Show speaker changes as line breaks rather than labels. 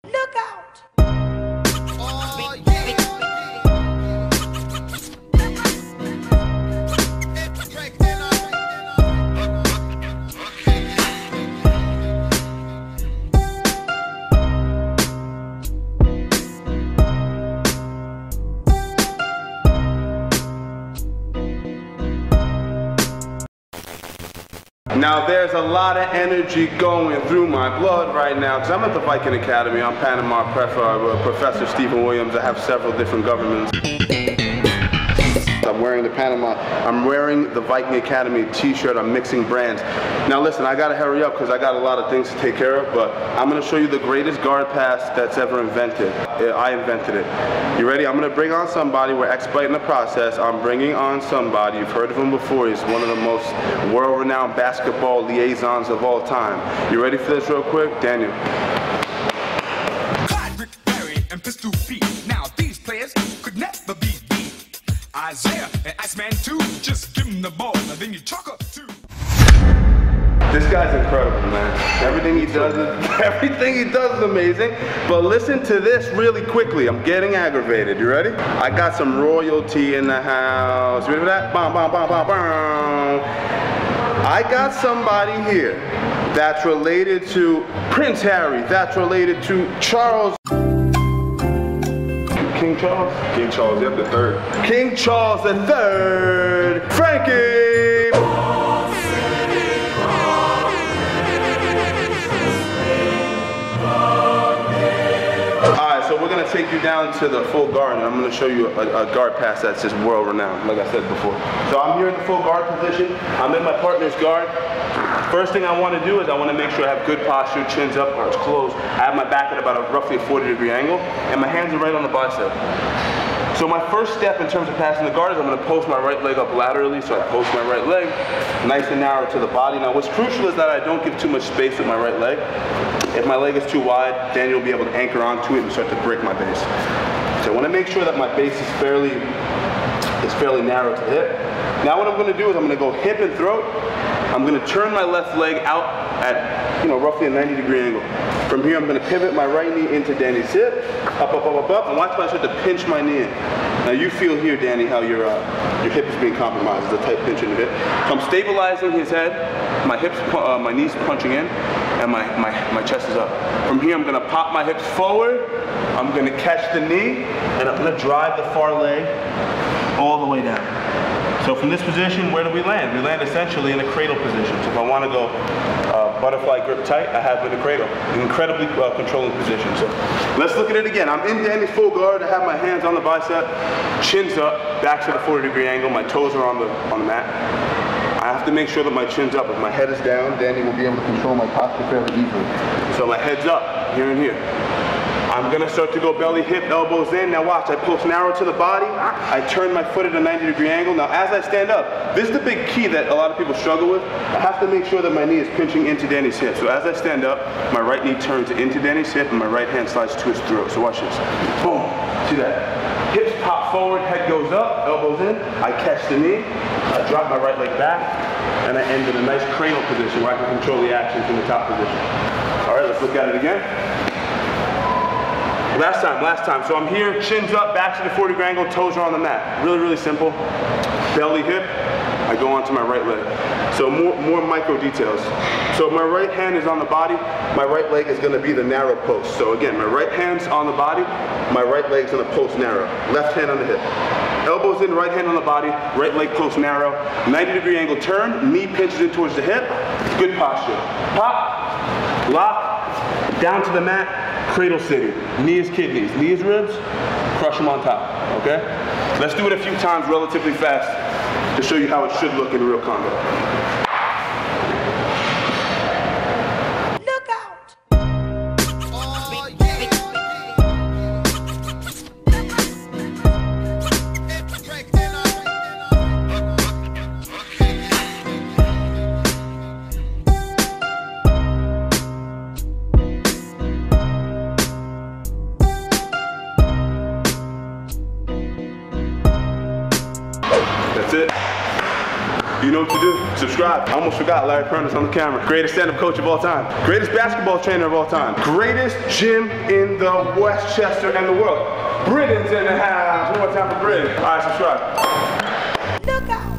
Look out!
Oh, yeah.
Now there's a lot of energy going through my blood right now because I'm at the Viking Academy. I'm Panama Professor Stephen Williams. I have several different governments. I'm wearing the Panama, I'm wearing the Viking Academy t-shirt, I'm mixing brands. Now listen, I gotta hurry up because I got a lot of things to take care of, but I'm gonna show you the greatest guard pass that's ever invented. I invented it. You ready? I'm gonna bring on somebody, we're expediting the process. I'm bringing on somebody, you've heard of him before, he's one of the most world-renowned basketball liaisons of all time. You ready for this real quick? Daniel.
And Pistol Pete. Now these players could never be beat. Isaiah and Iceman too. Just give him the ball and then you chalk up too.
This guy's incredible, man. Everything he does is amazing. But listen to this really quickly. I'm getting aggravated. You ready? I got some royalty in the house. You ready for that? Bam, bam, bam, bam, bam. I got somebody here that's related to Prince Harry. That's related to Charles. King Charles?
King Charles, yep, the third.
King Charles III, Frankie! Alright, so we're going to take you down to the full guard, and I'm going to show you a guard pass that's just world-renowned, like I said before. So I'm here in the full guard position. I'm in my partner's guard. First thing I want to do is I want to make sure I have good posture, chin's up, or it's closed. I have my back at about roughly a 40-degree angle, and my hands are right on the bicep. So my first step in terms of passing the guard is I'm going to post my right leg up laterally, so I post my right leg, nice and narrow to the body. Now what's crucial is that I don't give too much space with my right leg. If my leg is too wide, Daniel will be able to anchor onto it and start to break my base. So I want to make sure that my base is fairly narrow to the hip. Now what I'm going to do is I'm going to go hip and throat. I'm going to turn my left leg out at, roughly a 90-degree angle. From here, I'm going to pivot my right knee into Danny's hip, up, up, up, up, up, and watch my start to pinch my knee in. Now you feel here, Danny, how your hip is being compromised. There's a tight pinch in the hip. So I'm stabilizing his head, my knees punching in, and my chest is up. From here, I'm going to pop my hips forward. I'm going to catch the knee, and I'm going to drive the far leg all the way down. So from this position, where do we land? We land essentially in a cradle position. So if I want to go butterfly grip tight, I have in a cradle. An incredibly controlling position. So let's look at it again. I'm in Danny's full guard. I have my hands on the bicep, chin's up, back to the 40-degree angle. My toes are on the mat. I have to make sure that my chin's up. If my head is down, Danny will be able to control my posture fairly easily. So my head's up, here and here. I'm going to start to go belly, hip, elbows in. Now watch, I post narrow to the body. I turn my foot at a 90-degree angle. Now as I stand up, this is the big key that a lot of people struggle with. I have to make sure that my knee is pinching into Danny's hip. So as I stand up, my right knee turns into Danny's hip and my right hand slides to his throat. So watch this. Boom. See that? Hips pop forward, head goes up, elbows in. I catch the knee. I drop my right leg back. And I end in a nice cradle position where I can control the action from the top position. All right, let's look at it again. Last time. So I'm here, chin's up, back to the 40-degree angle, toes are on the mat. Really, really simple. Belly, hip, I go onto my right leg. So more micro details. So if my right hand is on the body, my right leg is going to be the narrow post. So again, my right hand's on the body, my right leg's going to post narrow. Left hand on the hip. Elbows in, right hand on the body, right leg post narrow. 90-degree angle turn, knee pinches in towards the hip. Good posture. Pop, lock, down to the mat. Cradle sitting, knee is kidneys, knee is ribs, crush them on top, okay? Let's do it a few times relatively fast to show you how it should look in real combat.
Look out!
Oh, yeah.
That's it. You know what to do. Subscribe. I almost forgot Larry Pernas on the camera. Greatest stand-up coach of all time. Greatest basketball trainer of all time. Greatest gym in the Westchester and the world. Britain's in the house. One more time for Britain. All right, subscribe.
Look out!